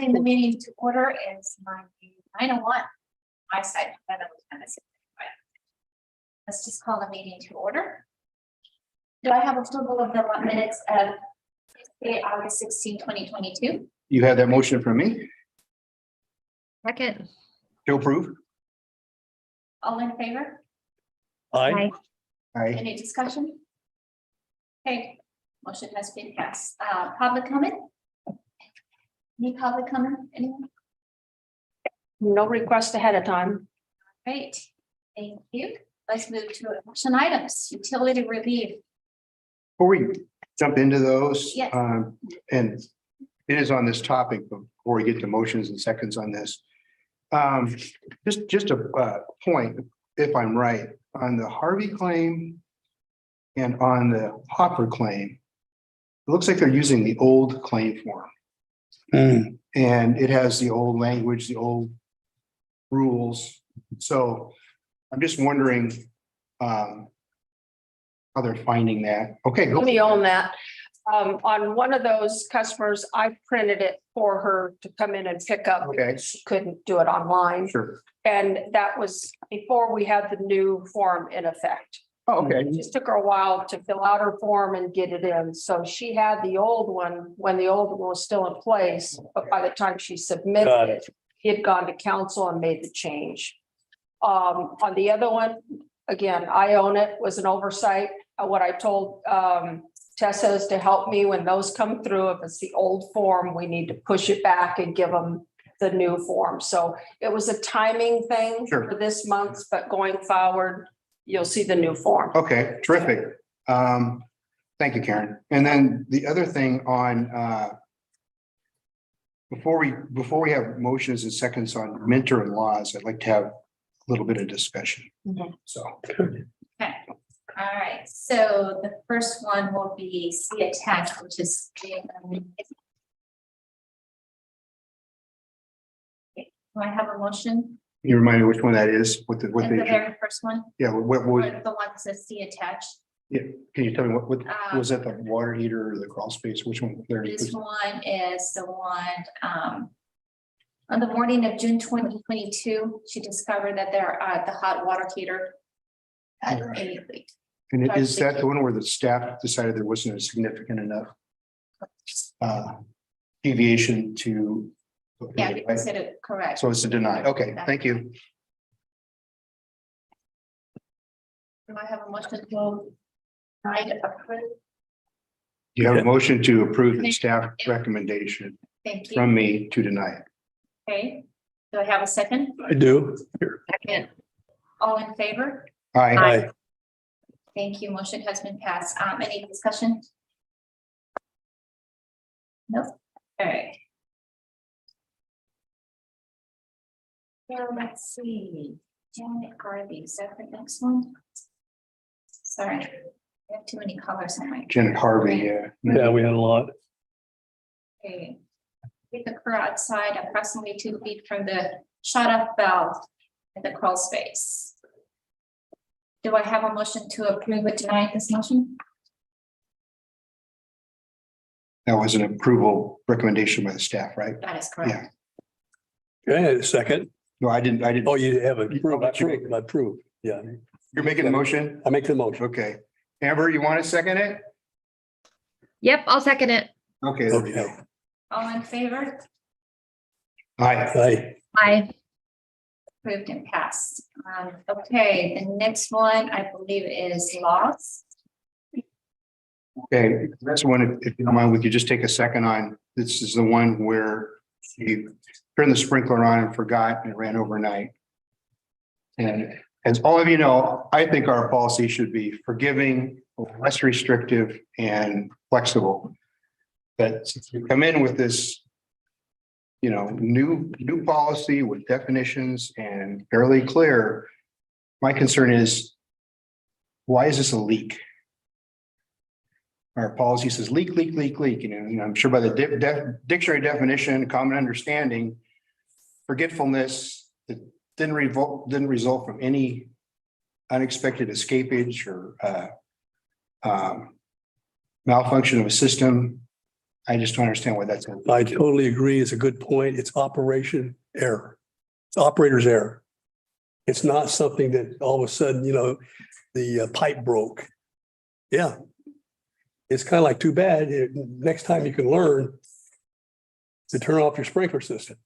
The meeting to order is 9:01. My side, that was kind of simple. Let's just call the meeting to order. Do I have approval of the minutes of August 16, 2022? You have that motion from me Second. to approve? All in favor? Aye. Aye. Any discussion? Okay, motion has been passed. Public comment? Any public comment? Anyone? No request ahead of time. Great, thank you. Let's move to action items, utility review. Before we jump into those, Yes. and it is on this topic, but before we get to motions and seconds on this. Just a point, if I'm right, on the Harvey claim and on the Hopper claim, it looks like they're using the old claim form. And it has the old language, the old rules. So I'm just wondering how they're finding that. Okay, Let me own that. On one of those customers, I printed it for her to come in and pick up. Okay. Because she couldn't do it online. Sure. And that was before we had the new form in effect. Oh, okay. It just took her a while to fill out her form and get it in. So she had the old one when the old one was still in place. But by the time she submitted it, he had gone to council and made the change. On the other one, again, I own it, was an oversight. What I told Tessa is to help me when those come through. If it's the old form, we need to push it back and give them the new form. So it was a timing thing Sure. for this month, but going forward, you'll see the new form. Okay, terrific. Thank you, Karen. And then the other thing on before we have motions and seconds on mentor and laws, I'd like to have a little bit of discussion. Mhm. So, Okay, all right, so the first one will be C attached, which is. Do I have a motion? can you remind me which one that is? What The very first one, yeah, what or was, the one that says C attached. yeah, can you tell me what was that, the water heater or the crawl space? Which one? There. This one is the one, on the morning of June 2022, she discovered that there, the hot water heater had a leak. And is that the one where the staff decided there wasn't a significant enough deviation to? Yeah, you said it correct. So it's a deny. Okay, thank you. Do I have a motion to approve? You have a motion to approve the staff recommendation Thank you. from me to deny it. Okay, do I have a second? I do. Second. All in favor? Aye. Thank you. Motion has been passed. Any discussion? Nope. All right. Now, let's see. Janet Garvey, is that the next one? Sorry, I have too many colors on my. Janet Harvey, yeah. Yeah, we had a lot. Okay. It occur outside approximately 2 feet from the shut-off valve in the crawl space. Do I have a motion to approve or deny this motion? That was an approval recommendation by the staff, right? That is correct. Okay, second. No, I didn't. Oh, you have approved. I approve. Yeah, You're making the motion? I make the motion. Okay. Amber, you want to second it? Yep, I'll second it. Okay. There we go. Okay. All in favor? Aye. Aye. Aye. Approved and passed. Okay, the next one, I believe is laws. Okay, that's one, if you don't mind, we could just take a second on, this is the one where you turned the sprinkler on and forgot and it ran overnight. And as all of you know, I think our policy should be forgiving, less restrictive and flexible. But since we come in with this, new policy with definitions and fairly clear, my concern is, why is this a leak? Our policy says leak, leak, leak, leak, and I'm sure by the dictionary definition, common understanding, forgetfulness that didn't result from any unexpected escapage or malfunction of a system. I just don't understand why that's. in. I totally agree. It's a good point. It's operation error. It's operator's error. It's not something that all of a sudden, the pipe broke. Yeah. It's kind of like too bad. Next time you can learn to turn off your sprinkler system.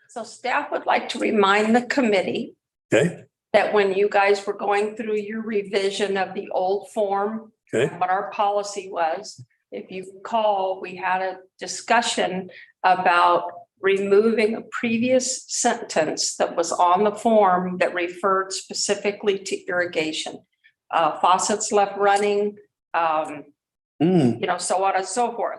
So staff would like to remind the committee Okay, that when you guys were going through your revision of the old form, okay, what our policy was, if you recall, we had a discussion about removing a previous sentence that was on the form that referred specifically to irrigation. Faucets left running, so on and so forth.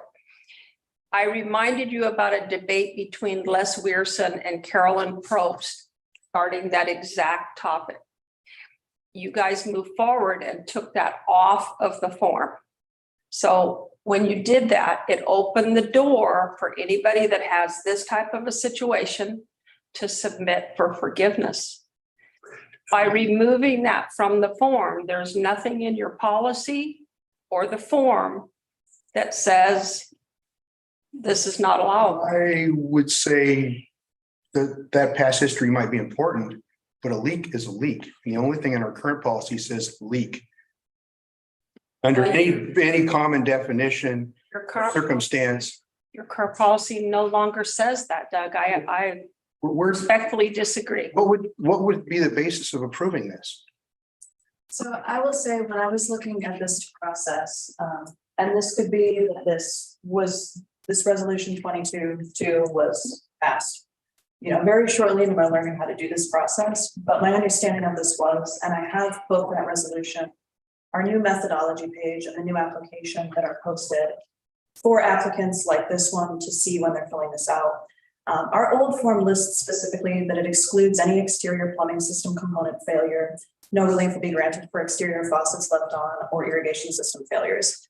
I reminded you about a debate between Les Weirson and Carolyn Probst regarding that exact topic. You guys moved forward and took that off of the form. So when you did that, it opened the door for anybody that has this type of a situation to submit for forgiveness. By removing that from the form, there's nothing in your policy or the form that says this is not allowable. I would say that past history might be important, but a leak is a leak. The only thing in our current policy says leak. Under any common definition, Your current, circumstance, your current policy no longer says that, Doug. I where's, respectfully disagree. what would be the basis of approving this? So I will say, when I was looking at this process, and this could be that this resolution 22 was passed, very shortly into my learning how to do this process, but my understanding of this was, and I have both that resolution, our new methodology page and the new application that are posted for applicants like this one to see when they're filling this out. Our old form lists specifically that it excludes any exterior plumbing system component failure. No relief will be granted for exterior faucets left on or irrigation system failures.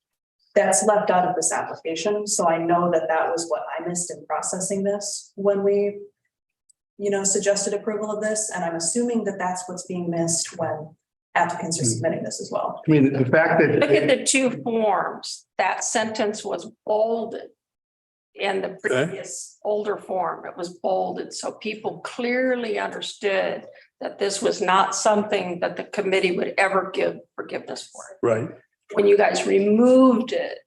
That's left out of this application. So I know that that was what I missed in processing this when we, suggested approval of this. And I'm assuming that that's what's being missed when applicants are submitting this as well. I mean, the fact that. Look at the two forms. That sentence was bolded in the previous older form. It was bolded. So people clearly understood that this was not something that the committee would ever give forgiveness for. right. When you guys removed it,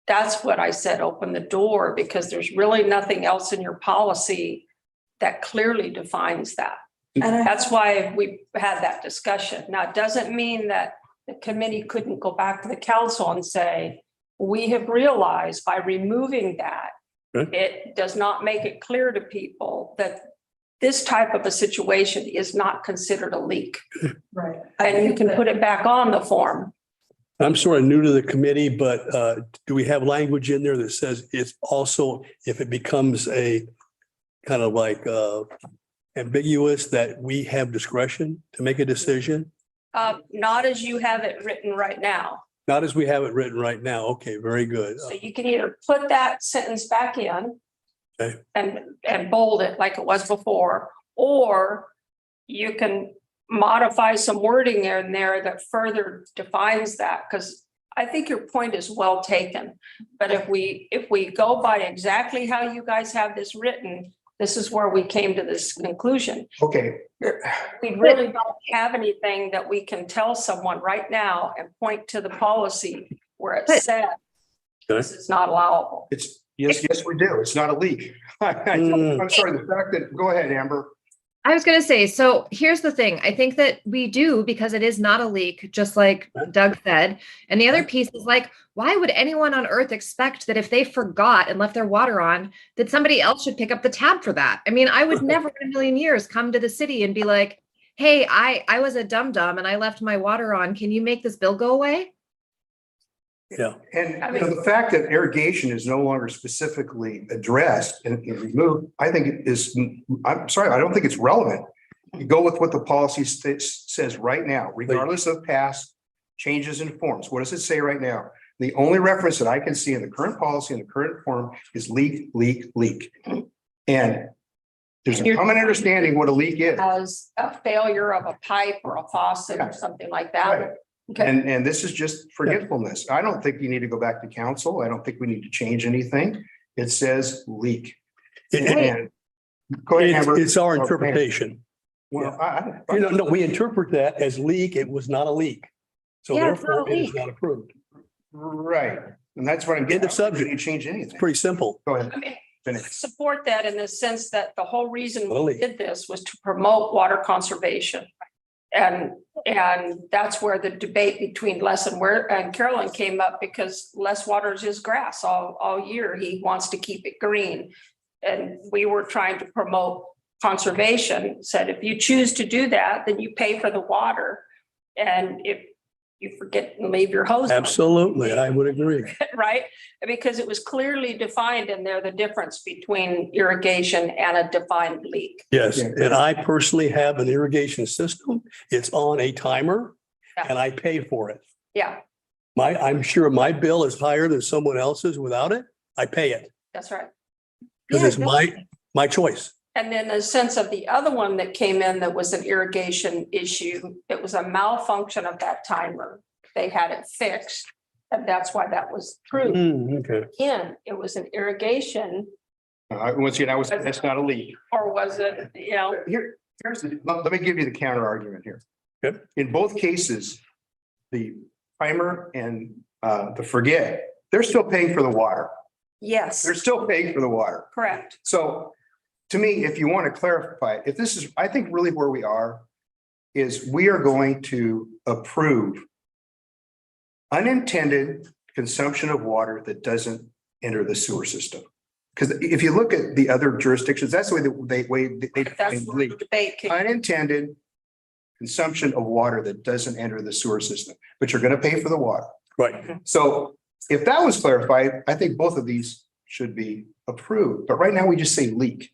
that's what I said, open the door, because there's really nothing else in your policy that clearly defines that. And That's why we had that discussion. Now, it doesn't mean that the committee couldn't go back to the council and say, we have realized by removing that, Right. it does not make it clear to people that this type of a situation is not considered a leak. right. And you can put it back on the form. I'm sort of new to the committee, but do we have language in there that says it's also, if it becomes a kind of like ambiguous, that we have discretion to make a decision? Not as you have it written right now. Not as we have it written right now. Okay, very good. So you can either put that sentence back in Okay. and bold it like it was before, or you can modify some wording in there that further defines that, because I think your point is well taken. But if we go by exactly how you guys have this written, this is where we came to this conclusion. Okay, We really don't have anything that we can tell someone right now and point to the policy where it said this is not allowable. yes, we do. It's not a leak. I'm sorry, the fact that, go ahead, Amber. I was going to say, so here's the thing. I think that we do, because it is not a leak, just like Doug said. And the other piece is like, why would anyone on earth expect that if they forgot and left their water on, that somebody else should pick up the tab for that? I mean, I would never in a million years come to the city and be like, hey, I was a dum-dum and I left my water on. Can you make this bill go away? Yeah. And the fact that irrigation is no longer specifically addressed and removed, I think it is, I'm sorry, I don't think it's relevant. You go with what the policy says right now, regardless of past changes in forms. What does it say right now? The only reference that I can see in the current policy, in the current form, is leak, leak, leak. And there's a common understanding what a leak is. As a failure of a pipe or a faucet or something like that. Right. Okay. And this is just forgetfulness. I don't think you need to go back to council. I don't think we need to change anything. It says leak. And go ahead, Amber. It's our interpretation. Well, No, we interpret that as leak. It was not a leak. So Yeah, it's not a therefore it is leak. not approved. right. And that's what I'm End getting. of subject. You change anything. Pretty simple. Go ahead. I mean, Finish. support that in the sense that the whole reason we Lily. did this was to promote water conservation. And that's where the debate between Les and Carolyn came up, because Les waters his grass all year. He wants to keep it green. And we were trying to promote conservation, said if you choose to do that, then you pay for the water. And if you forget and leave your hose on, Absolutely. I would agree. right? Because it was clearly defined in there, the difference between irrigation and a defined leak. Yes. Yeah. And I personally have an irrigation system. It's on a timer Yeah. and I pay for it. Yeah, I'm sure my bill is higher than someone else's without it. I pay it that's right. because it's my choice. And then the sense of the other one that came in that was an irrigation issue, it was a malfunction of that timer. They had it fixed, and that's why that was approved. Okay. Again, it was an irrigation, Once again, that's not a leak. or was it, Let me give you the counter argument here. Yep. In both cases, the timer and the forget, they're still paying for the water. yes, They're still paying for the water. correct. So to me, if you want to clarify, if this is, I think really where we are is we are going to approve unintended consumption of water that doesn't enter the sewer system. Because if you look at the other jurisdictions, that's the way they That's define where leak. the debate came. Unintended consumption of water that doesn't enter the sewer system, but you're going to pay for the water. Right. So if that was clarified, I think both of these should be approved. But right now we just say leak.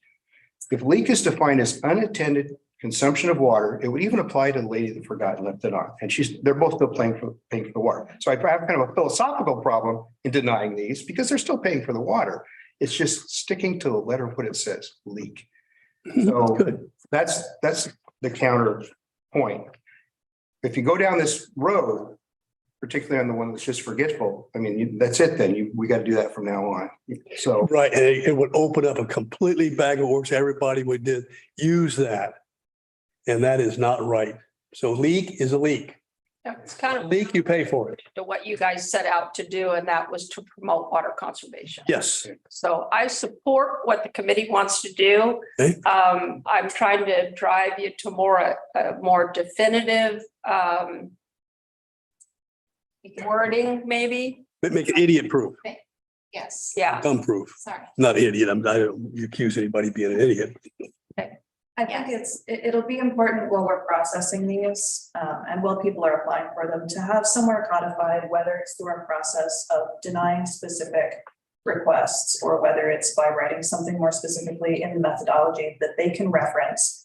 If leak is defined as unintended consumption of water, it would even apply to the lady that forgot and left it on. And they're both still paying for the water. So I have kind of a philosophical problem in denying these because they're still paying for the water. It's just sticking to the letter of what it says, leak. So Good. that's the counter point. If you go down this road, particularly on the one that's just forgetful, I mean, that's it then. We got to do that from now on. So, Right. And it would open up a completely bag of worms. Everybody would use that. And that is not right. So leak is a leak. It's kind of Leak, you pay for it. to what you guys set out to do, and that was to promote water conservation. Yes. So I support what the committee wants to do. Okay. I'm trying to drive you to more definitive wording, maybe. But make it idiot proof, Yes. Yeah, dumb proof. Sorry. Not idiot. I don't accuse anybody of being an idiot. I think it'll be important while we're processing these, and while people are applying for them, to have somewhere codified, whether it's through a process of denying specific requests, or whether it's by writing something more specifically in the methodology that they can reference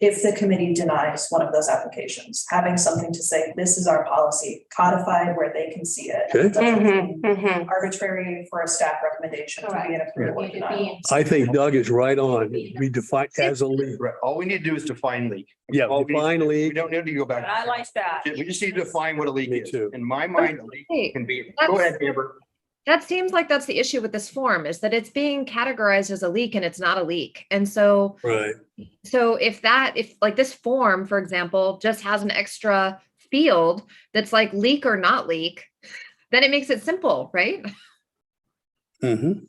if the committee denies one of those applications, having something to say, this is our policy, codified where they can see it. Okay. It doesn't mean mhm. arbitrary for a staff recommendation to be an approval or denial. I think Doug is right on. We define as a leak. right, all we need to do is define leak. Yeah, All we- define We leak. don't need to go back. And I like that. We just need to define what a leak Me is. too. In my mind, a leak Hey, can be, that's- go ahead, Amber. That seems like that's the issue with this form, is that it's being categorized as a leak and it's not a leak. And so Right. if like this form, for example, just has an extra field that's like leak or not leak, then it makes it simple, right? Mhm.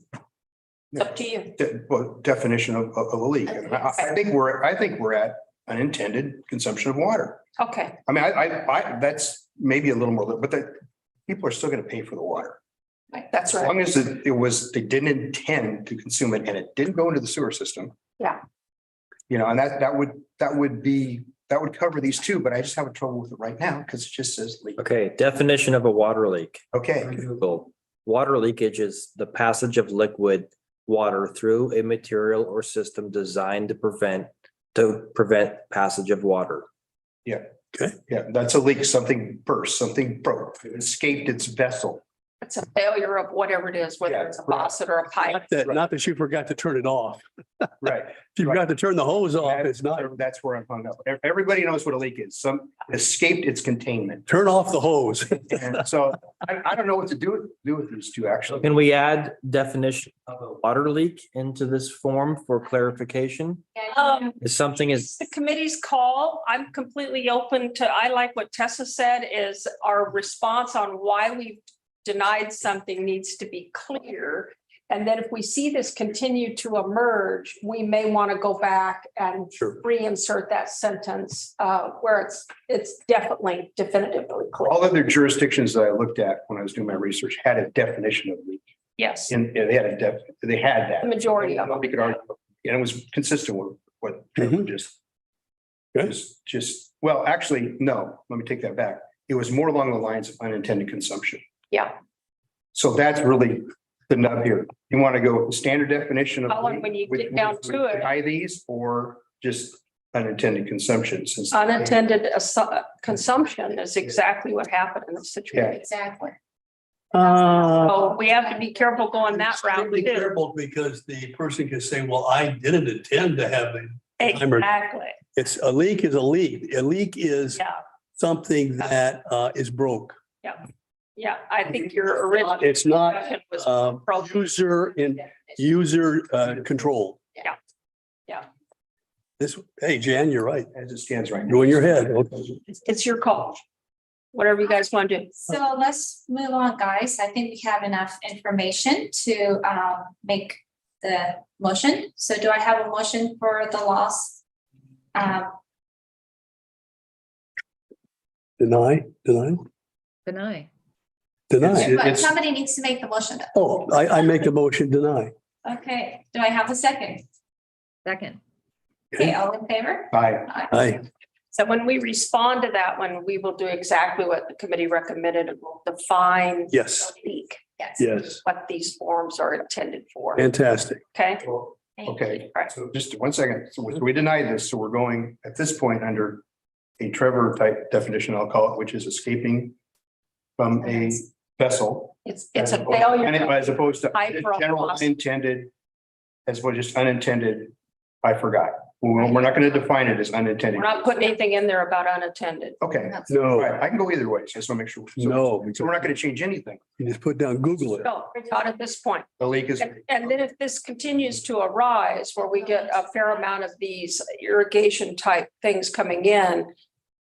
It's up to you. Definition of a leak. And I think we're at unintended consumption of water. Okay, I mean, I that's maybe a little more, but people are still going to pay for the water. that's As right. long as they didn't intend to consume it and it didn't go into the sewer system. Yeah. You know, and that would cover these two, but I just have trouble with it right now because it just says leak. Okay, definition of a water leak. Okay, Google. Water leakage is the passage of liquid water through a material or system designed to prevent passage of water. yeah, that's a leak. Something burst, something broke, it escaped its vessel. It's a failure of whatever it is, whether it's a faucet or a pipe. Not that you forgot to turn it off. Right. If you forgot to turn the hose off, it's not, That's where I'm hung up. Everybody knows what a leak is. Some escaped its containment. turn off the hose. And so I don't know what to do with these two, actually. Can we add definition of a water leak into this form for clarification? Is something is, The committee's call, I'm completely open to, I like what Tessa said, is our response on why we've denied something needs to be clear. And then if we see this continue to emerge, we may want to go back and Sure. reinsert that sentence where it's definitely definitively clear. All other jurisdictions that I looked at when I was doing my research had a definition of leak. Yes, And they had that. the majority of them. We could argue, and it was consistent with what Trevor just. Good. Well, actually, no, let me take that back. It was more along the lines of unintended consumption. Yeah. So that's really the nub here. You want to go standard definition of. Colin, when you get down to it. Deny these or just unintended consumption since. Unintended consumption is exactly what happened in this situation. Exactly. So we have to be careful going that route Extremely too. careful because the person can say, well, I didn't intend to have it. Exactly. It's a leak is a leak. A leak is Yeah, something that is broke. yeah. I think your original. It's not question was user control. Yeah. Yeah. This, hey, Jan, you're right. As it stands right now. Go in your head. It's your call. Whatever you guys want to do. So let's move on, guys. I think we have enough information to make the motion. So do I have a motion for the loss? Deny. Deny. But somebody needs to make the motion. Oh, I make the motion, deny. Okay, do I have a second? Second. Okay, all in favor? Aye. Aye. So when we respond to that one, we will do exactly what the committee recommended. It will define Yes, the leak, Yes. yes. what these forms are intended for. Fantastic. Okay. Thank you. Okay, Right. so just 1 second. So we deny this. So we're going at this point under a Trevor type definition, I'll call it, which is escaping from a vessel. It's a failure. And as opposed to Pipe or a general faucet. unintended, as well just unintended, I forgot. We're not going to define it as unintended. We're not putting anything in there about unattended. Okay, all No, right, I can go either way. So I just want to make sure. no, So we're not going to change anything. you just put down Google it. No, not at this point. The leak is. And then if this continues to arise where we get a fair amount of these irrigation type things coming in,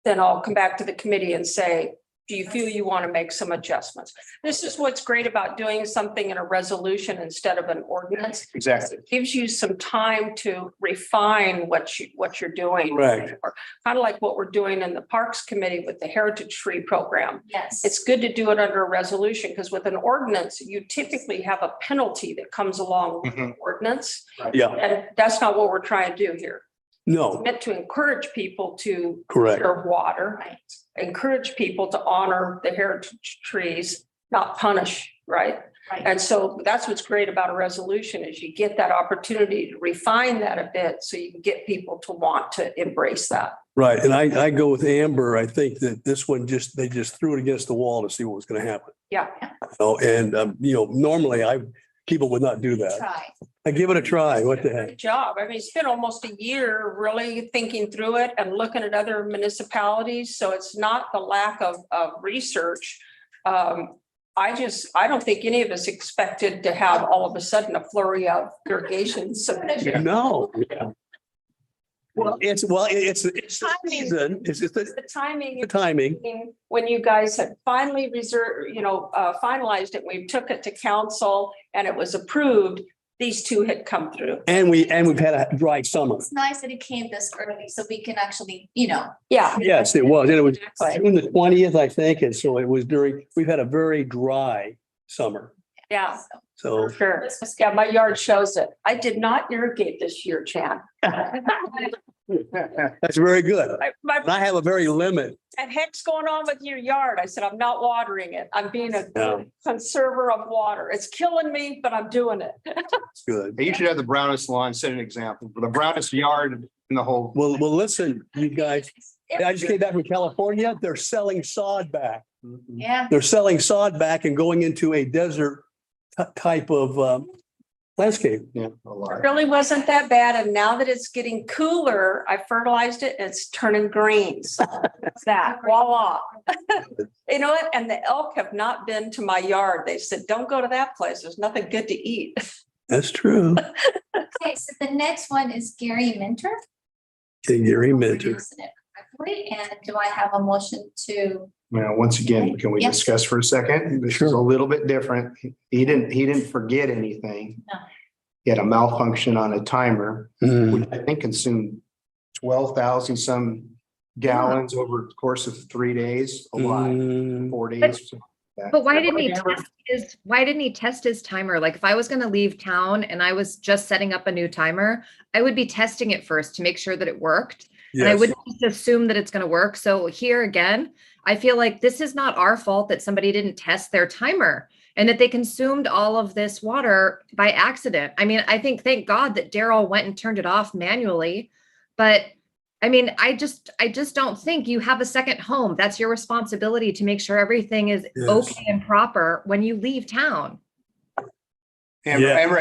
then I'll come back to the committee and say, do you feel you want to make some adjustments? This is what's great about doing something in a resolution instead of an ordinance. Exactly. It gives you some time to refine what you're doing. Correct. Kind of like what we're doing in the Parks Committee with the Heritage Tree Program. Yes. It's good to do it under a resolution because with an ordinance, you typically have a penalty that comes along with the ordinance. Yeah, And that's not what we're trying to do here. no, Meant to encourage people to correct. conserve water, Right. encourage people to honor the heritage trees, not punish, right? Right. And so that's what's great about a resolution is you get that opportunity to refine that a bit so you can get people to want to embrace that. Right. And I go with Amber. I think that this one they just threw it against the wall to see what was going to happen. Yeah. Oh, and normally people would not do that. Try. I give it a try. What the heck? Good job. I mean, it's been almost a year really thinking through it and looking at other municipalities. So it's not the lack of research. I don't think any of us expected to have all of a sudden a flurry of irrigation submission. No. Well, it's the Timing. season. It's The timing. the timing. When you guys had finally finalized it, we took it to council and it was approved. These two had come through. And we've had a dry summer. It's nice that it came this early so we can actually, Yeah. Yes, it was. And it was Exactly. June the 20th, I think. And so it was we've had a very dry summer. Yeah, So for sure. Yeah, my yard shows it. I did not irrigate this year, Chan. that's very good. My And I have a very limit. and heck's going on with your yard? I said, I'm not watering it. I'm being a Yeah. conserver of water. It's killing me, but I'm doing it. It's good. You should have the brownest lawn, set an example, the brownest yard in the whole. Well, listen, you guys, I just came back from California. They're selling sod back. Yeah, They're selling sod back and going into a desert type of landscape. Yeah, a lot. Really wasn't that bad. And now that it's getting cooler, I fertilized it and it's turning green. So that's that, voila. You know what? And the elk have not been to my yard. They said, don't go to that place. There's nothing good to eat. That's true. okay, so the next one is Gary Minter. Gary Minter. Pronouncing it correctly. And do I have a motion to, Now, once again, can we Yes. discuss for a second? This is a little bit different. He didn't forget anything. No. He had a malfunction on a timer, Mm. which I think consumed 12,000 some gallons over the course of 3 days, a lot, Mm. 4 days. But why didn't he test his timer? Like if I was going to leave town and I was just setting up a new timer, I would be testing it first to make sure that it worked. And I Yes. wouldn't just assume that it's going to work. So here again, I feel like this is not our fault that somebody didn't test their timer and that they consumed all of this water by accident. I mean, I think, thank God that Daryl went and turned it off manually. But I mean, I just don't think you have a second home. That's your responsibility to make sure everything is Yes. okay and proper when you leave town. Amber, Yeah. Amber,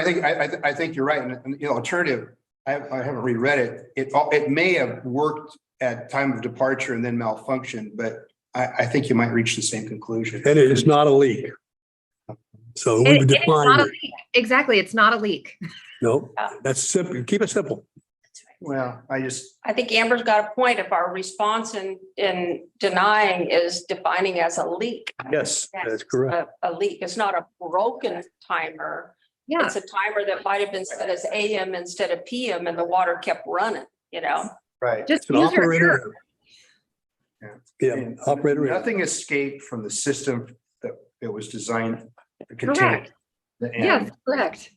I think you're right. And you know, alternative, I haven't reread it. It may have worked at time of departure and then malfunctioned, but I think you might reach the same conclusion. And it is not a leak. So we would It is not define a it. leak. Exactly. It's not a leak. No, that's simple. Keep it simple. Well, I think Amber's got a point. If our response in denying is defining as a leak. Yes, that's correct. A leak. It's not a broken timer. Yeah. It's a timer that might have been set as AM instead of PM and the water kept running, you know? right. Just It's an user operator error. error. Yeah, And operator error. Nothing escaped from the system that it was designed to contain. Correct. And, Yes, correct.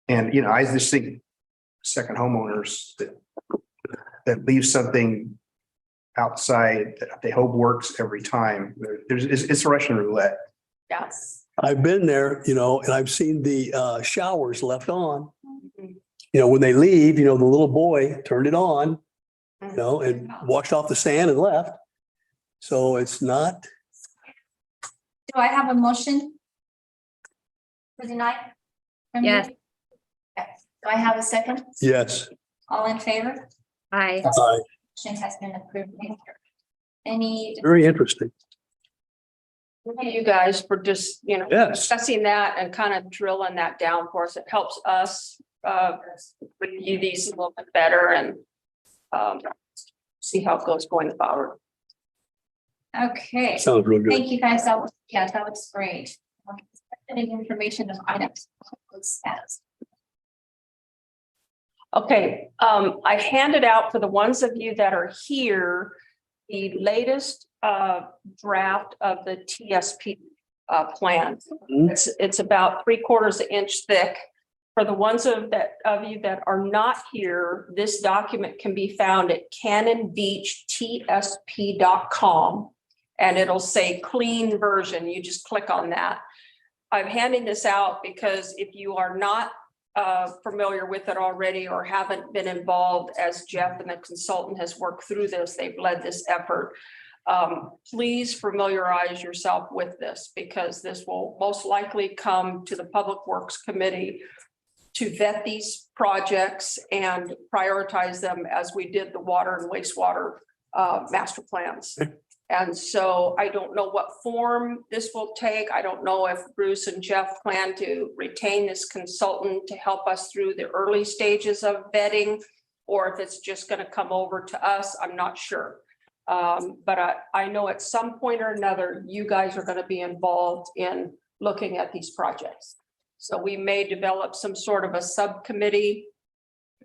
And, you know, I just think second homeowners that leave something outside that they hope works every time, it's Russian roulette. Yes. I've been there, you know, and I've seen the showers left on. You know, when they leave, you know, the little boy turned it on, you know, and washed off the sand and left. So it's not, do I have a motion? For tonight? From you? Yes. Okay. Do I have a second? yes. All in favor? Hi. Motion has been approved. Thank you. Any, Very interesting. Thank you guys for just, you know, Yes. discussing that and kind of drilling that down for us. It helps us review these a little bit better and see how it goes going forward. okay, Sounds real good. thank you guys. That was great. Any information of items. Status. Okay, I handed out for the ones of you that are here, the latest draft of the TSP plan. Mhm. It's about 3/4 inch thick. For the ones of you that are not here, this document can be found at cannonbeachtsp.com. And it'll say clean version. You just click on that. I'm handing this out because if you are not familiar with it already or haven't been involved, as Jeff and the consultant has worked through this, they've led this effort. Please familiarize yourself with this because this will most likely come to the Public Works Committee to vet these projects and prioritize them as we did the water and wastewater master plans. And so I don't know what form this will take. I don't know if Bruce and Jeff plan to retain this consultant to help us through the early stages of vetting, or if it's just going to come over to us. I'm not sure. But I know at some point or another, you guys are going to be involved in looking at these projects. So we may develop some sort of a subcommittee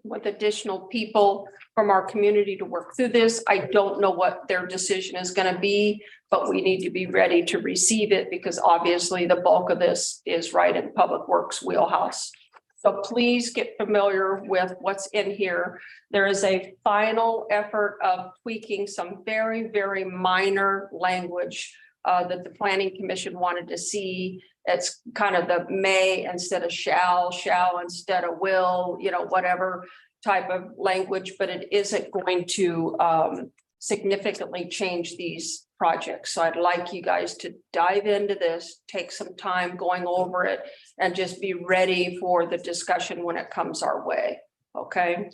with additional people from our community to work through this. I don't know what their decision is going to be, but we need to be ready to receive it because obviously the bulk of this is right in Public Works wheelhouse. So please get familiar with what's in here. There is a final effort of tweaking some very, very minor language that the Planning Commission wanted to see. It's kind of the may instead of shall instead of will, you know, whatever type of language, but it isn't going to significantly change these project. So I'd like you guys to dive into this, take some time going over it, and just be ready for the discussion when it comes our way. Okay?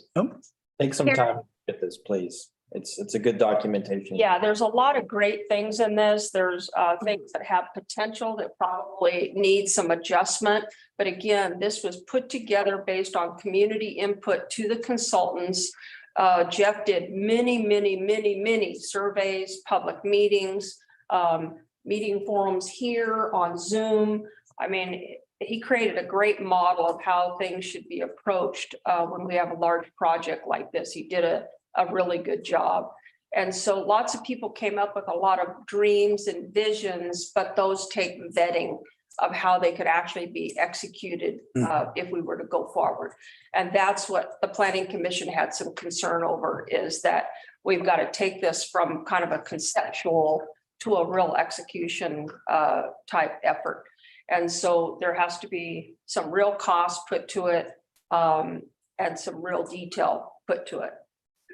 Take some time to get this, please. It's a good documentation. Yeah, there's a lot of great things in this. There's things that have potential that probably need some adjustment. But again, this was put together based on community input to the consultants. Jeff did many surveys, public meetings, meeting forums here on Zoom. I mean, he created a great model of how things should be approached when we have a large project like this. He did a really good job. And so lots of people came up with a lot of dreams and visions, but those take vetting of how they could actually be executed if we were to go forward. And that's what the Planning Commission had some concern over, is that we've got to take this from kind of a conceptual to a real execution type effort. And so there has to be some real cost put to it and some real detail put to it.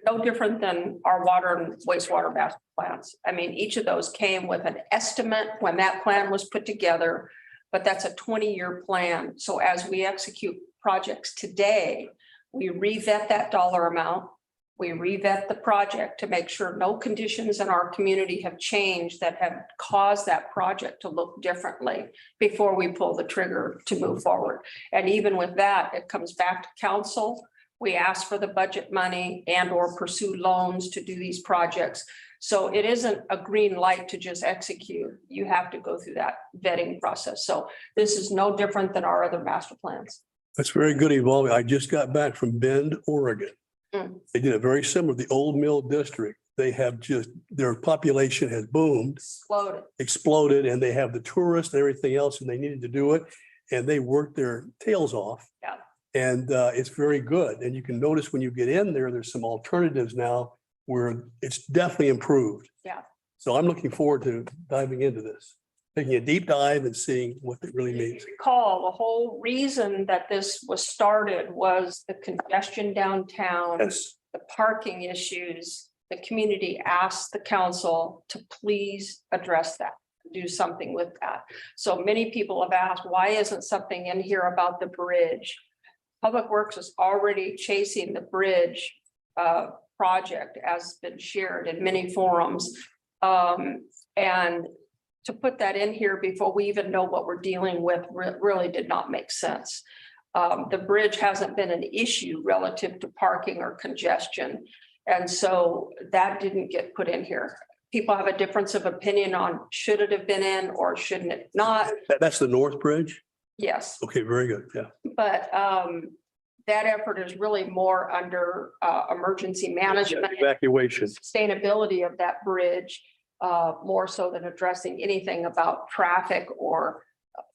No different than our water and wastewater master plans. I mean, each of those came with an estimate when that plan was put together, but that's a 20-year plan. So as we execute projects today, we revet that dollar amount. We revet the project to make sure no conditions in our community have changed that have caused that project to look differently before we pull the trigger to move forward. And even with that, it comes back to council. We ask for the budget money and or pursue loans to do these projects. So it isn't a green light to just execute. You have to go through that vetting process. So this is no different than our other master plans. That's very good, Evolve. I just got back from Bend, Oregon. They did a very similar, the Old Mill District. They have just, their population has boomed, exploded, and they have the tourists and everything else, and they needed to do it. And they worked their tails off. Yeah. And it's very good. And you can notice when you get in there, there's some alternatives now where it's definitely improved. Yeah. So I'm looking forward to diving into this, taking a deep dive and seeing what it really means. Recall the whole reason that this was started was the congestion downtown, Yes. the parking issues. The community asked the council to please address that, do something with that. So many people have asked, why isn't something in here about the bridge? Public Works is already chasing the bridge project, as been shared in many forums. And to put that in here before we even know what we're dealing with really did not make sense. The bridge hasn't been an issue relative to parking or congestion. And so that didn't get put in here. People have a difference of opinion on should it have been in or shouldn't it not? That's the North Bridge? Yes. Okay, very good. Yeah. But that effort is really more under emergency management, Evacuation. sustainability of that bridge, more so than addressing anything about traffic or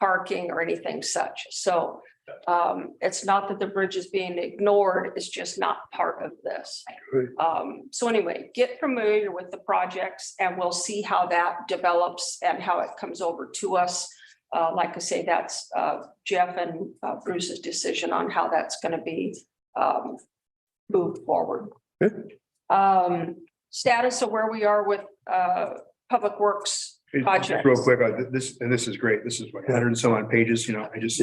parking or anything such. So it's not that the bridge is being ignored, it's just not part of this. So anyway, get familiar with the projects and we'll see how that develops and how it comes over to us. Like I say, that's Jeff and Bruce's decision on how that's going to be moved forward. Status of where we are with Public Works project. Real quick, this is great. This is what, 100 and some odd pages, you know, I just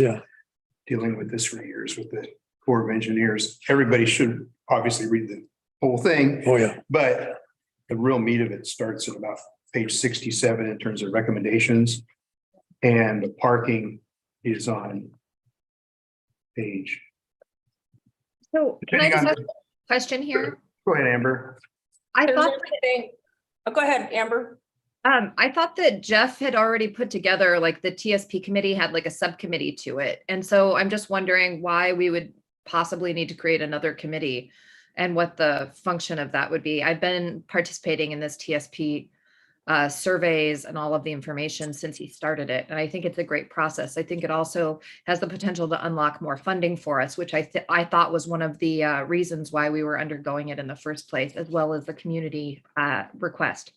dealing with this for years with the Corps of Engineers. Everybody should obviously read the whole thing. Oh, yeah. But the real meat of it starts at about page 67 in terms of recommendations. And the parking is on page. So can I just ask a question here? Go ahead, Amber. I thought Go ahead, Amber. I thought that Jeff had already put together, like the TSP committee had like a subcommittee to it. And so I'm just wondering why we would possibly need to create another committee and what the function of that would be. I've been participating in this TSP surveys and all of the information since he started it. And I think it's a great process. I think it also has the potential to unlock more funding for us, which I thought was one of the reasons why we were undergoing it in the first place, as well as the community request.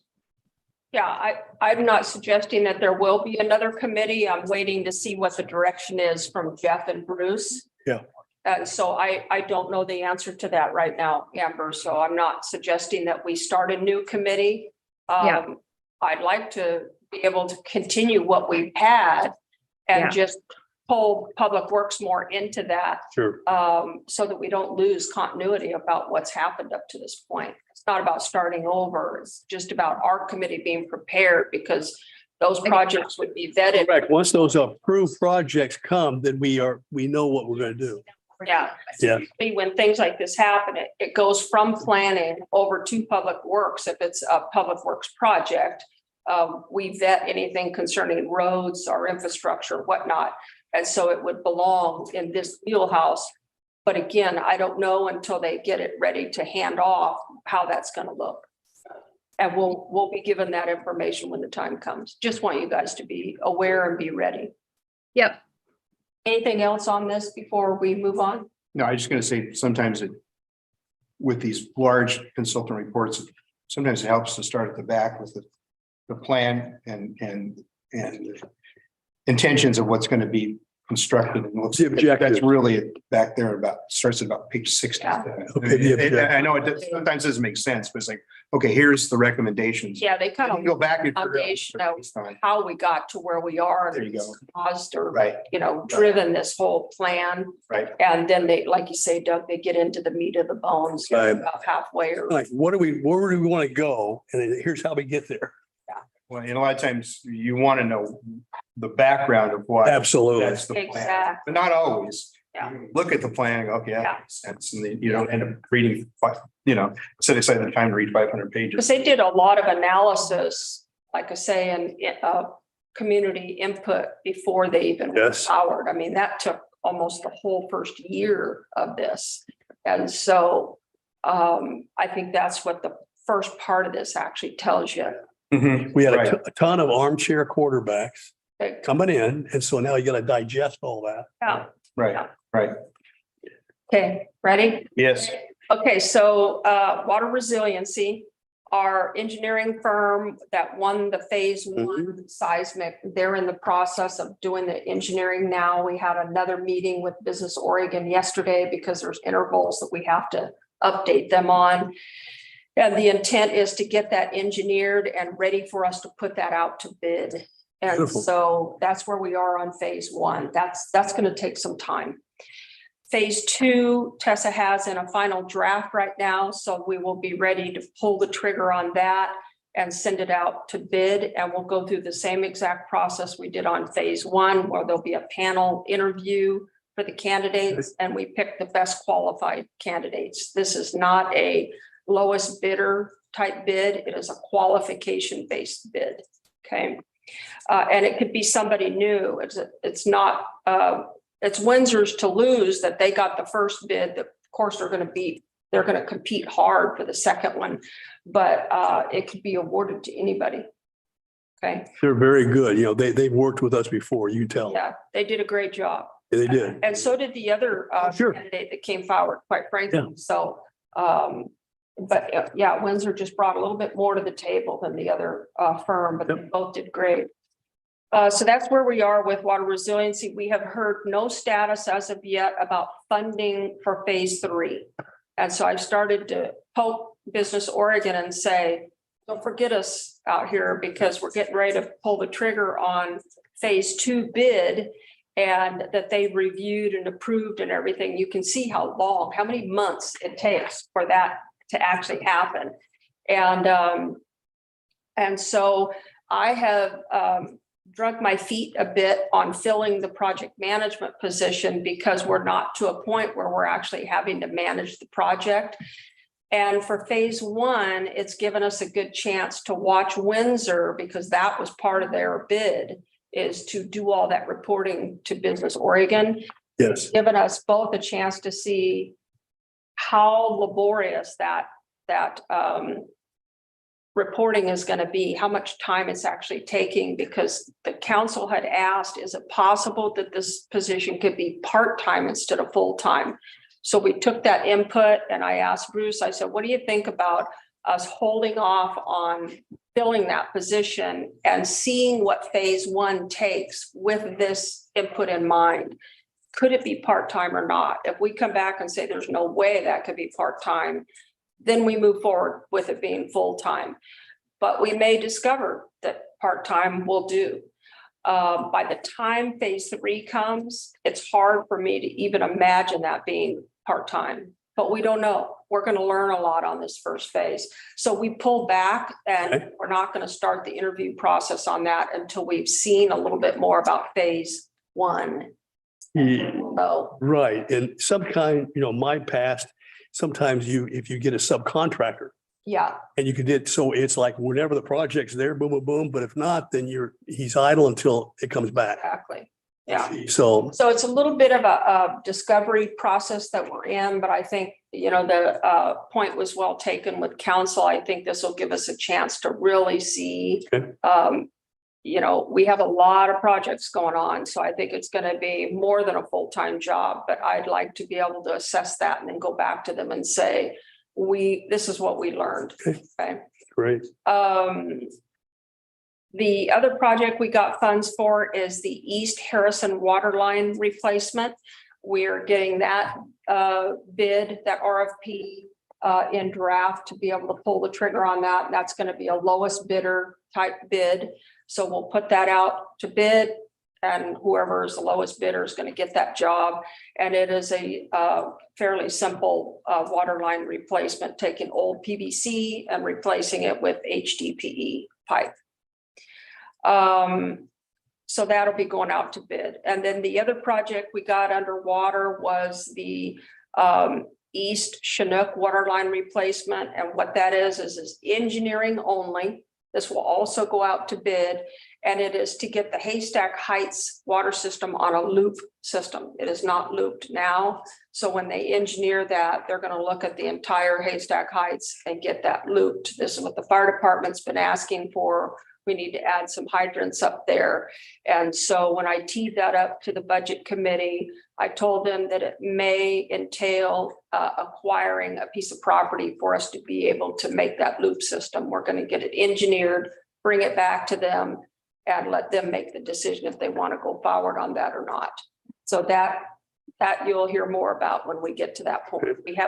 Yeah, I'm not suggesting that there will be another committee. I'm waiting to see what the direction is from Jeff and Bruce. Yeah. And so I don't know the answer to that right now, Amber. So I'm not suggesting that we start a new committee. I'd like to be able to continue what we've had Yeah. and just pull Public Works more into that, Sure. so that we don't lose continuity about what's happened up to this point. It's not about starting over. It's just about our committee being prepared, because those projects would be vetted. Correct. Once those approved projects come, then we know what we're gonna do. Yeah. Yeah. When things like this happen, it goes from planning over to Public Works. If it's a Public Works project, we vet anything concerning roads or infrastructure, whatnot. And so it would belong in this wheelhouse. But again, I don't know until they get it ready to hand off how that's going to look. And we'll be given that information when the time comes. Just want you guys to be aware and be ready. Yep. Anything else on this before we move on? No, I'm just gonna say, sometimes with these large consultant reports, sometimes it helps to start at the back with the plan and the intentions of what's gonna be constructed. And The objective. That's really back there starts at about page 60. Yeah. Okay, the objective. I know sometimes doesn't make sense, but it's like, okay, here's the recommendations. Yeah, they kind You of go back and figure out foundation of based on- how we got to where we are. There you go. Caused or, Right, driven this whole plan. right. And then they, like you say, Doug, they get into the meat of the bones Right. about halfway or. Like, where do we want to go? And then here's how we get there. Well, and a lot of times you want to know the background of why. Absolutely. That's the plan, Exactly. but not always. Yeah. You look at the plan and go, okay, that Yeah. makes sense. And then you don't end up reading, set aside the time to read 500 Because pages. they did a lot of analysis, like I say, and community input before they even were Yes. powered. I mean, that took almost the whole first year of this. And so I think that's what the first part of this actually tells you. Mhm. We had Right. a ton of armchair quarterbacks Okay. coming in. And so now you got to digest all that. Yeah. Right, right. Okay, ready? Yes. Okay, so water resiliency, our engineering firm that won the phase one seismic, they're in the process of doing the engineering now. We had another meeting with Business Oregon yesterday because there's intervals that we have to update them on. And the intent is to get that engineered and ready for us to put that out to bid. And Beautiful. so that's where we are on phase one. That's going to take some time. Phase two, Tessa has in a final draft right now, so we will be ready to pull the trigger on that and send it out to bid. And we'll go through the same exact process we did on phase one, where there'll be a panel interview for the candidates, and we pick the best qualified candidates. This is not a lowest bidder type bid. It is a qualification based bid. Okay. And it could be somebody new. It's not, it's Windsor's to lose that they got the first bid. That of course they're going to compete hard for the second one, but it could be awarded to anybody. Okay. They're very good. They've worked with us before. You can tell. Yeah, they did a great job. Yeah, they did. And so did the other Sure. candidate that came forward, quite frankly. Yeah. So, Windsor just brought a little bit more to the table than the other firm, but they both did great. So that's where we are with water resiliency. We have heard no status as of yet about funding for phase three. And so I've started to poke Business Oregon and say, don't forget us out here, because we're getting ready to pull the trigger on phase two bid, and that they've reviewed and approved and everything. You can see how many months it takes for that to actually happen. And so I have drug my feet a bit on filling the project management position, because we're not to a point where we're actually having to manage the project. And for phase one, it's given us a good chance to watch Windsor, because that was part of their bid, is to do all that reporting to Business Oregon. Yes. Given us both a chance to see how laborious that reporting is going to be, how much time it's actually taking, because the council had asked, is it possible that this position could be part-time instead of full-time? So we took that input, and I asked Bruce, I said, what do you think about us holding off on filling that position and seeing what phase one takes with this input in mind? Could it be part-time or not? If we come back and say there's no way that could be part-time, then we move forward with it being full-time. But we may discover part-time will do. By the time phase 3 comes, it's hard for me to even imagine that being part-time, but we don't know. We're going to learn a lot on this first phase. So we pull back and Okay. we're not going to start the interview process on that until we've seen a little bit more about phase 1. So, Right, and some kind, my past, sometimes if you get a subcontractor yeah, and you could get, so it's like whenever the project's there, boom, boom, boom, but if not, then he's idle until it comes back. exactly. Yeah. So, So it's a little bit of a discovery process that we're in, but I think, the point was well taken with council. I think this will give us a chance to really see, Okay. We have a lot of projects going on, so I think it's going to be more than a full-time job, but I'd like to be able to assess that and then go back to them and say, this is what we learned. Okay. great. The other project we got funds for is the East Harrison Waterline replacement. We're getting that bid, that RFP in draft to be able to pull the trigger on that. That's going to be a lowest bidder type bid. So we'll put that out to bid, and whoever is the lowest bidder is going to get that job. And it is a fairly simple waterline replacement, taking old PVC and replacing it with HDPE pipe. So that'll be going out to bid. And then the other project we got underwater was the East Chinook waterline replacement. And what that is engineering only. This will also go out to bid, and it is to get the Haystack Heights water system on a loop system. It is not looped now. So when they engineer that, they're going to look at the entire Haystack Heights and get that looped. This is what the fire department's been asking for. We need to add some hydrants up there. And so when I teed that up to the budget committee, I told them that it may entail acquiring a piece of property for us to be able to make that loop system. We're going to get it engineered, bring it back to them, and let them make the decision if they want to go forward on that or not. So that you'll hear more about when we get to that point.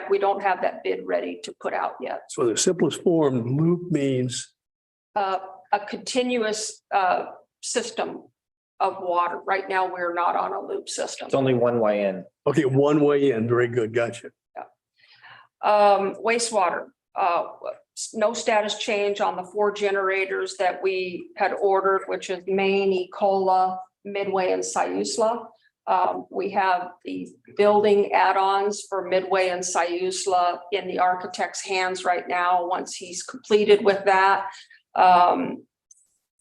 We don't have that bid ready to put out yet. So in the simplest form, loop means A continuous system of water. Right now, we're not on a loop system. It's only one way in. okay, one way in. Very good. Gotcha. Wastewater, no status change on the 4 generators that we had ordered, which is Maine, Ecola, Midway, and Siusla. We have the building add-ons for Midway and Siusla in the architect's hands right now. Once he's completed with that,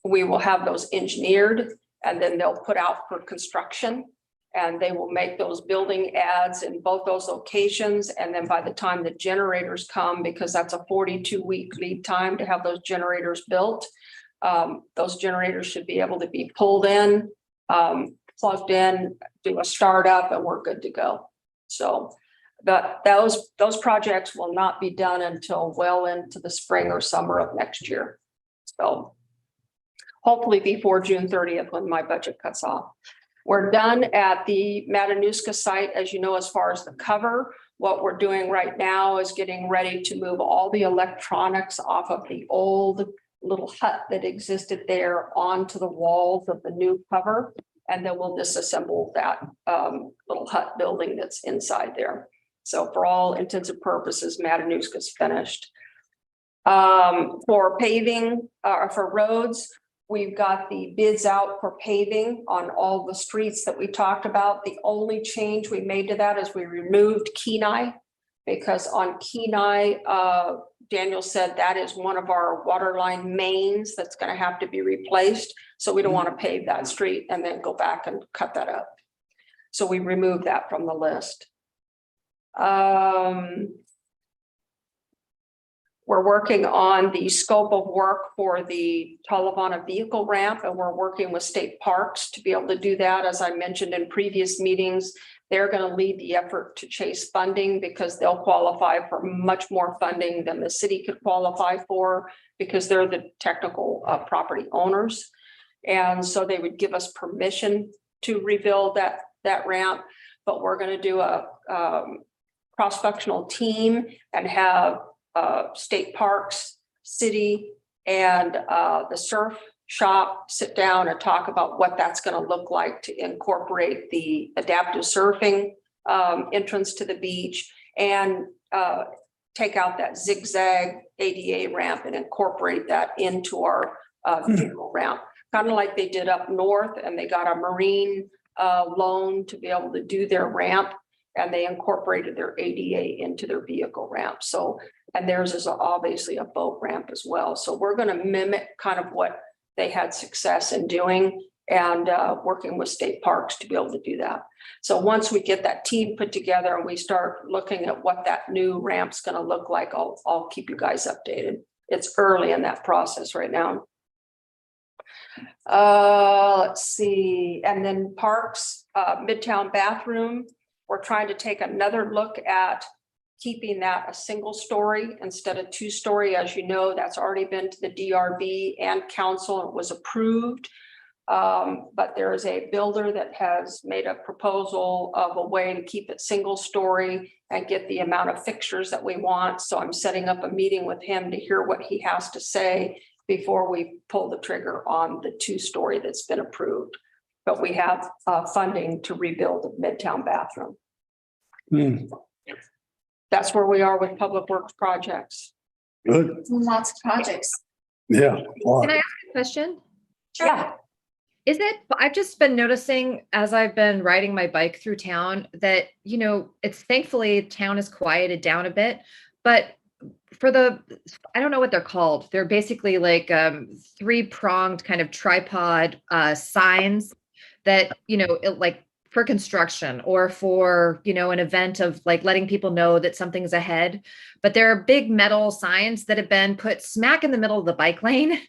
we will have those engineered, and then they'll put out for construction, and they will make those building adds in both those locations. And then by the time the generators come, because that's a 42-week lead time to have those generators built, those generators should be able to be pulled in, plugged in, do a startup, and we're good to go. So those projects will not be done until well into the spring or summer of next year. So hopefully before June 30th, when my budget cuts off. We're done at the Matanuska site, as you know, as far as the cover. What we're doing right now is getting ready to move all the electronics off of the old little hut that existed there onto the walls of the new cover. And then we'll disassemble that little hut building that's inside there. So for all intents and purposes, Matanuska's finished. For paving, for roads, we've got the bids out for paving on all the streets that we talked about. The only change we made to that is we removed Kenai, because on Kenai, Daniel said that is one of our waterline mains that's going to have to be replaced. So we don't want to pave that street and then go back and cut that up. So we removed that from the list. We're working on the scope of work for the Taliban vehicle ramp, and we're working with state parks to be able to do that. As I mentioned in previous meetings, they're going to lead the effort to chase funding, because they'll qualify for much more funding than the city could qualify for, because they're the technical property owners. And so they would give us permission to rebuild that ramp, but we're going to do a cross-functional team and have state parks, city, and the surf shop, sit down and talk about what that's going to look like to incorporate the adaptive surfing entrance to the beach and take out that zigzag ADA ramp and incorporate that into our vehicle ramp. Kind of like they did up north, and they got a marine loan to be able to do their ramp, and they incorporated their ADA into their vehicle ramp. So, and theirs is obviously a boat ramp as well. So we're going to mimic kind of what they had success in doing, and working with state parks to be able to do that. So once we get that team put together and we start looking at what that new ramp's going to look like, I'll keep you guys updated. It's early in that process right now. Let's see. And then parks, Midtown bathroom. We're trying to take another look at keeping that a single story instead of 2-story. As you know, that's already been to the DRB and council and was approved. But there is a builder that has made a proposal of a way to keep it single story and get the amount of fixtures that we want. So I'm setting up a meeting with him to hear what he has to say before we pull the trigger on the 2-story that's been approved. But we have funding to rebuild the Midtown bathroom. That's where we are with public works projects. Good. Lots of projects. Yeah. Can I ask a question? Yeah. Is it, I've just been noticing as I've been riding my bike through town that, you know, it's thankfully town is quieted down a bit, but for the, I don't know what they're called. They're basically like 3-pronged kind of tripod signs that, you know, like for construction or for, you know, an event of like letting people know that something's ahead. But there are big metal signs that have been put smack in the middle of the bike lane.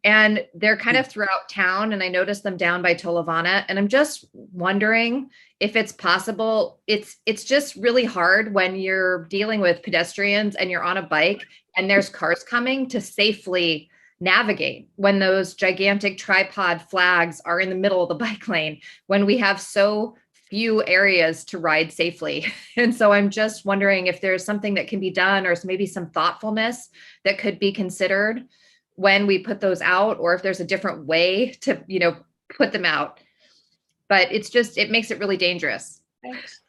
And they're kind of throughout town, and I noticed them down by Tolovana. And I'm just wondering if it's possible. It's just really hard when you're dealing with pedestrians and you're on a bike and there's cars coming to safely navigate when those gigantic tripod flags are in the middle of the bike lane, when we have so few areas to ride safely. And so I'm just wondering if there's something that can be done, or maybe some thoughtfulness that could be considered when we put those out, or if there's a different way to, you know, put them out. But it's just, it makes it really dangerous. Thanks.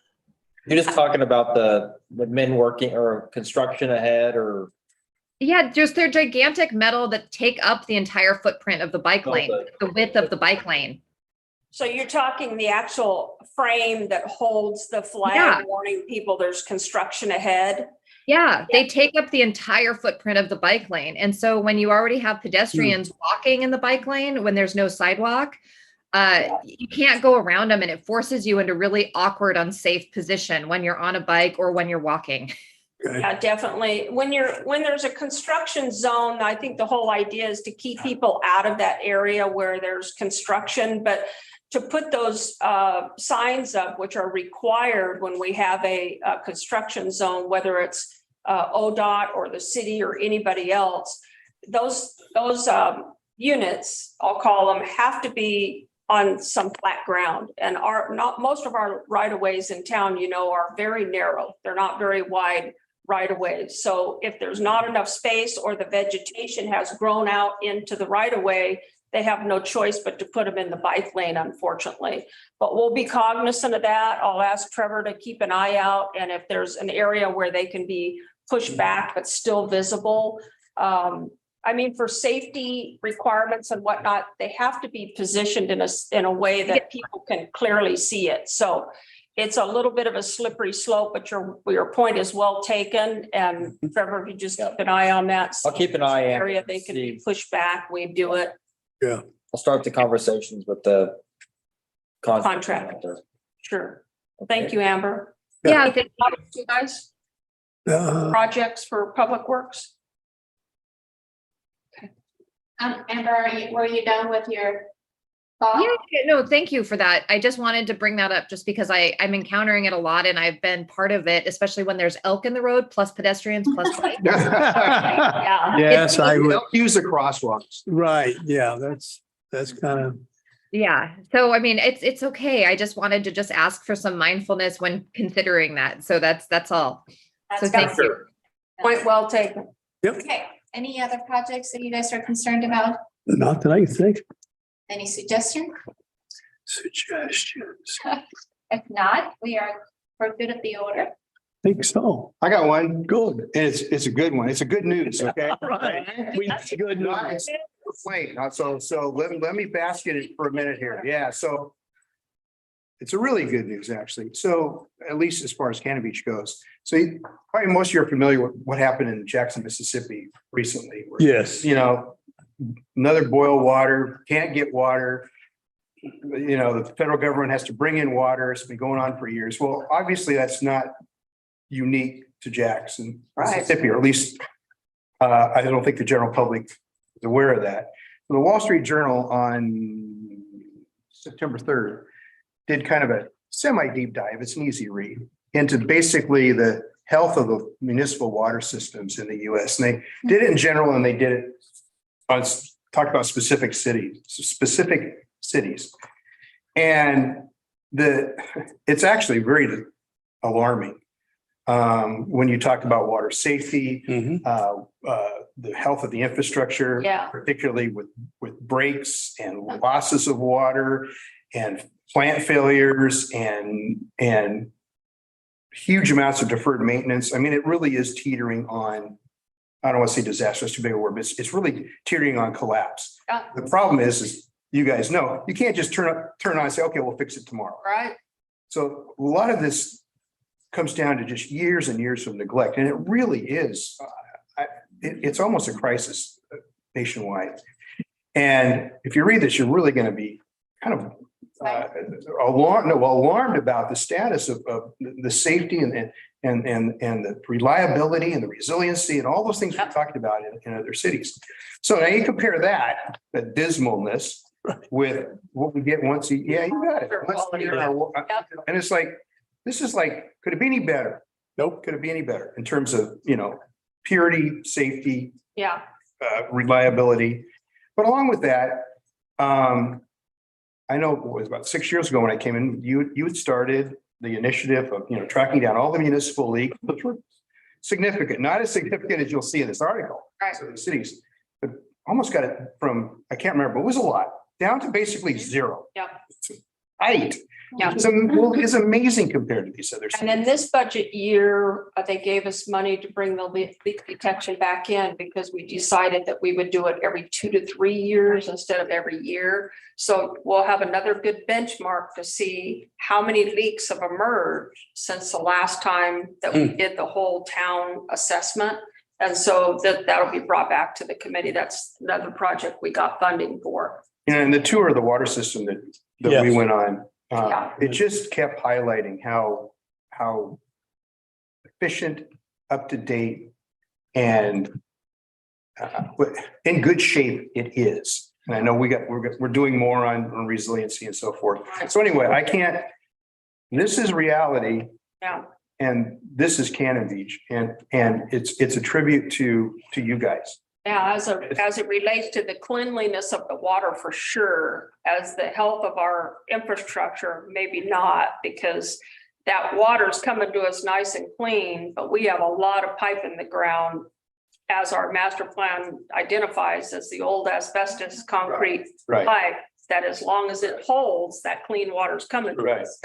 You're just talking about the men working or construction ahead, or? Yeah, just they're gigantic metal that take up the entire footprint of the bike lane, the width of the bike lane. So you're talking the actual frame that holds the flag, Yeah. warning people there's construction ahead? Yeah, they take up the entire footprint of the bike lane. And so when you already have pedestrians walking in the bike lane, when there's no sidewalk, you can't go around them, and it forces you into really awkward, unsafe position when you're on a bike or when you're walking. Okay. Yeah, definitely. When there's a construction zone, I think the whole idea is to keep people out of that area where there's construction, but to put those signs up, which are required when we have a construction zone, whether it's ODOT or the city or anybody else, those units, I'll call them, have to be on some flat ground. And most of our right-of-ways in town, you know, are very narrow. They're not very wide right-of-ways. So if there's not enough space, or the vegetation has grown out into the right-of-way, they have no choice but to put them in the bike lane, unfortunately. But we'll be cognizant of that. I'll ask Trevor to keep an eye out. And if there's an area where they can be pushed back but still visible, I mean, for safety requirements and whatnot, they have to be positioned in a way that people can clearly see it. So it's a little bit of a slippery slope, but your point is well taken. And Trevor, if you just keep an eye on that. I'll keep an eye on area they can be pushed back, we do it. Yeah. I'll start the conversations with the Contractor. Sure. Thank you, Amber. Yeah, Anything else, you guys? Projects for public works? Amber, were you done with your thought? Yeah, no, thank you for that. I just wanted to bring that up just because I'm encountering it a lot, and I've been part of it, especially when there's elk in the road, plus pedestrians, plus bikes. Yeah. Yes, I would. Don't use the crosswalks. Right. Yeah, that's kind of. Yeah. So, I mean, it's okay. I just wanted to just ask for some mindfulness when considering that. So that's all. So thank you. Point well taken. Okay, any other projects that you guys are concerned about? Not that I can think. Any suggestion? Suggestions. If not, we are for good of the order. Think so. I got one. Good. And it's a good one. It's a good news, okay? Right. We need good news. Wait, so let me bask in it for a minute here. Yeah, so it's a really good news, actually. So at least as far as Cannon Beach goes. So probably most of you are familiar with what happened in Jackson, Mississippi recently. Where, Yes. you know, another boil water, can't get water. You know, the federal government has to bring in water. It's been going on for years. Well, obviously that's not unique to Jackson, Mississippi, or at least I don't think the general public is aware of that. The Wall Street Journal on September 3rd did kind of a semi-deep dive. It's an easy read into basically the health of the municipal water systems in the US. And they did it in general, and they did it on talk about specific cities. And it's actually very alarming. When you talk about water safety, the health of the infrastructure, Yeah. particularly with breaks and losses of water and plant failures and huge amounts of deferred maintenance. I mean, it really is teetering on, I don't want to say disaster, that's too big a word, but it's really teetering on collapse. Yeah. The problem is you guys know, you can't just turn on and say, okay, we'll fix it tomorrow. Right. So a lot of this comes down to just years and years of neglect, and it really is. It's almost a crisis nationwide. And if you read this, you're really going to be kind of alarmed about the status of the safety and the reliability and the resiliency and all those things we talked about in other cities. So now you compare that dismalness with what we get once you got it. And it's like, this is like, could it be any better? Nope. Could it be any better in terms of, purity, safety, Yeah. reliability? But along with that, I know it was about 6 years ago when I came in, you had started the initiative of, tracking down all the municipal leaks, which were significant, not as significant as you'll see in this article. Right. So the cities, but almost got it from, I can't remember, but it was a lot, down to basically zero. Yeah. Right. Yeah. It's amazing compared to these other And in cities. this budget year, they gave us money to bring the leak detection back in because we decided that we would do it every 2 to 3 years instead of every year. So we'll have another good benchmark to see how many leaks have emerged since the last time that we did the whole town assessment. And so that'll be brought back to the committee. That's another project we got funding for. And the tour of the water system that Yes. we went on, Yeah. it just kept highlighting how efficient, up to date, and in good shape it is. And I know we're doing more on resiliency and so forth. So anyway, this is reality. Yeah. And this is Cannon Beach, and it's a tribute to you guys. Yeah, as it relates to the cleanliness of the water, for sure, as the health of our infrastructure, maybe not, because that water's coming to us nice and clean, but we have a lot of pipe in the ground, as our master plan identifies as the old asbestos concrete Right. pipe, that as long as it holds, that clean water's coming to Right. us.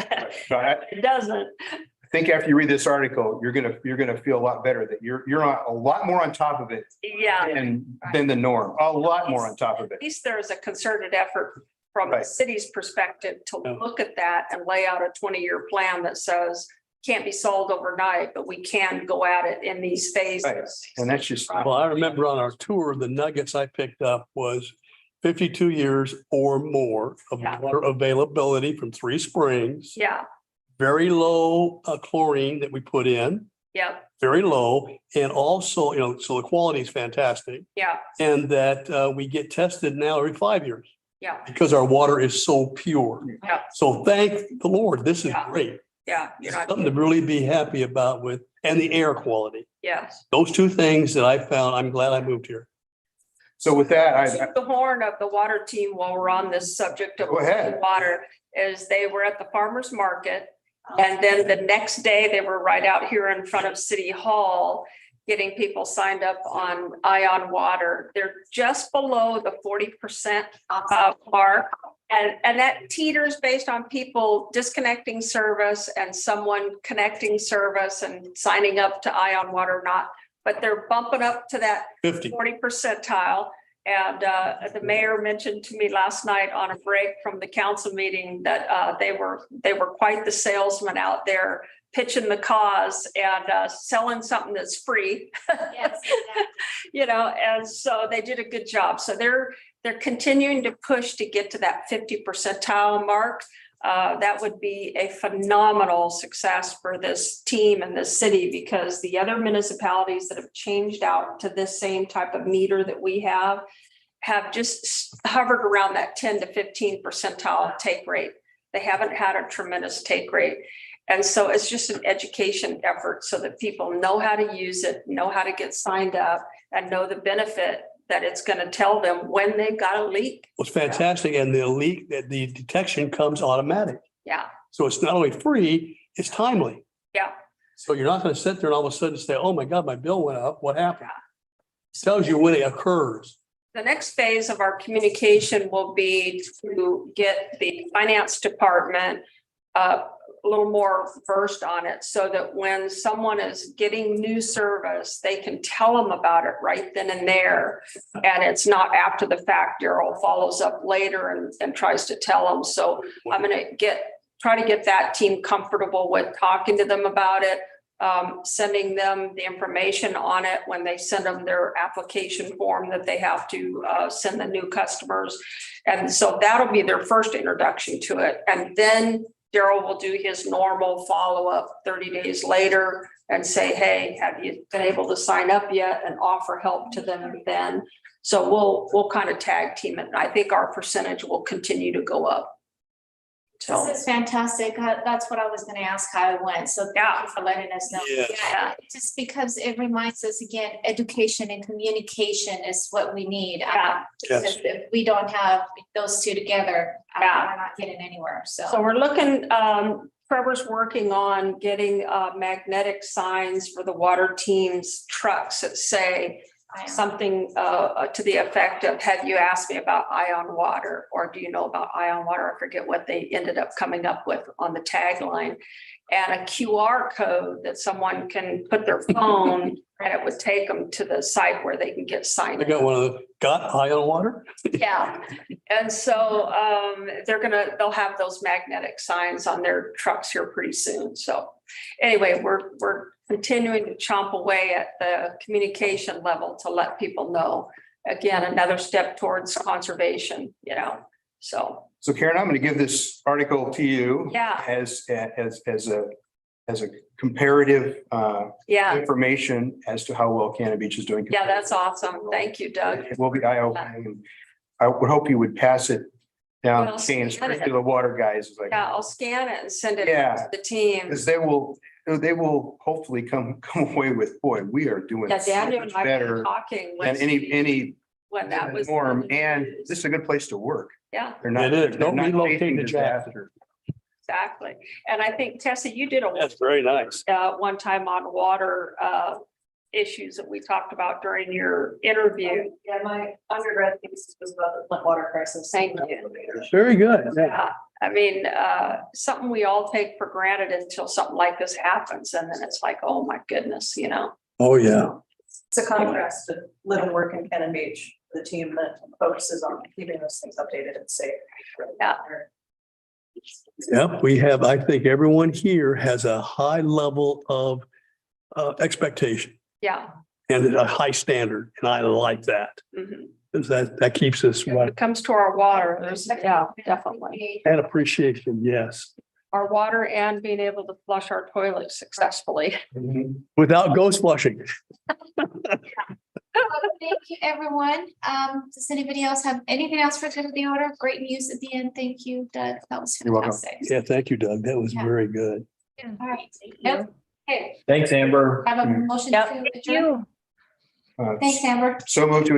Right. It doesn't. I think after you read this article, you're gonna feel a lot better that you're on a lot more on top of it Yeah. than the norm, a lot more on top of it. At least there's a concerted effort from the Right. city's perspective to Yeah. look at that and lay out a 20-year plan that says can't be solved overnight, but we can go at it in these phases. Right. And that's just, Well, I remember on our tour, the nuggets I picked up was 52 years or more of Yeah. water availability from 3 springs. Yeah, Very low chlorine that we put in, yeah, very low. And also, so the quality is fantastic. yeah, And that we get tested now every 5 years yeah, because our water is so pure. yeah, So thank the Lord, this is Yeah. great. yeah. You're not, Something to really be happy about and the air quality. yes. Those 2 things that I found, I'm glad I moved here. so with that, Toot the horn of the water team while we're on this subject of Go ahead. water, is they were at the farmer's market. And then the next day they were right out here in front of City Hall. getting people signed up on Ion Water. They're just below the 40% mark. And that teeters based on people disconnecting service and someone connecting service and signing up to Ion Water or not. But they're bumping up to that 50. 40 percentile. And the mayor mentioned to me last night on a break from the council meeting that they were quite the salesman out there pitching the cause and selling something that's free. Yes, You know, and so they did a good job. So they're continuing to push to get to that 50 percentile mark. That would be a phenomenal success for this team and this city, because the other municipalities that have changed out to this same type of meter that we have just hovered around that 10 to 15 percentile take rate. They haven't had a tremendous take rate. And so it's just an education effort so that people know how to use it, know how to get signed up, and know the benefit that it's going to tell them when they've got a leak. It's fantastic. And the leak, that the detection comes automatic. Yeah, So it's not only free, it's timely. yeah, So you're not going to sit there and all of a sudden say, oh my God, my bill went up. What happened? It tells you when it occurs. the next phase of our communication will be to get the finance department a little more versed on it, so that when someone is getting new service, they can tell them about it right then and there. And it's not after the fact. Daryl follows up later and tries to tell them. So I'm going to try to get that team comfortable with talking to them about it, sending them the information on it when they send them their application form that they have to send the new customers. And so that'll be their first introduction to it. And then Daryl will do his normal follow-up 30 days later and say, hey, have you been able to sign up yet, and offer help to them then. So we'll kind of tag team it. And I think our percentage will continue to go up. So, this is fantastic. That's what I was gonna ask how it went. So thank you for letting us know. Yeah. Yeah, just because it reminds us again, education and communication is what we need. Yeah. Yes. If we don't have those two together, Yeah. we're not getting anywhere. So we're looking, Trevor's working on getting magnetic signs for the water team's trucks that say something to the effect of, have you asked me about Ion Water, or do you know about Ion Water? I forget what they ended up coming up with on the tagline. And a QR code that someone can put their phone and it would take them to the site where they can get signed I up. got one of the, got Ion Water? Yeah, and so they'll have those magnetic signs on their trucks here pretty soon. So anyway, we're continuing to chomp away at the communication level to let people know. Again, another step towards conservation, you know, so. So Karen, I'm going to give this article to you. Yeah. As a comparative Yeah, information as to how well Cannon Beach is doing. yeah, that's awesome. Thank you, Doug. It will be eye-opening. I would hope you would pass it down Well, the chain, scan it. straight to the water guys. It's like, Yeah, I'll scan it and send it Yeah. to the team. because they will hopefully come away with, boy, we are doing Yeah, so Daniel much and I were better talking. than any When that was. norm. And this is a good place to work. Yeah. They're not. It is. they're Don't not relocate facing to Jackson. disaster. Exactly. And I think Tessa, you did a That's very nice. one time on water issues that we talked about during your interview. Yeah, my undergrad thesis was about the Flint water crisis. Thank you. Very good. Yeah. Yeah, I mean, something we all take for granted until something like this happens. And then it's like, oh my goodness, you know? Oh, yeah. It's a contrast to live and work in Cannon Beach, the team that focuses on keeping those things updated and safe. Yeah. Yep, we have, I think everyone here has a high level of expectation Yeah. and a high standard, and I like that. Mhm. Because that keeps us When right. it comes to our water, yeah, definitely. And appreciation, yes. Our water and being able to flush our toilets successfully. Without ghost flushing. Well, thank you, everyone. Does anybody else have anything else for the order? Great news at the end. Thank you, Doug. That was You're welcome. fantastic. Yeah, thank you, Doug. That was Yeah. very good. All right. Nope. Hey, Thanks, Amber. have a motion Yep. to Thank adjourn. you. Thanks, Amber. So moved to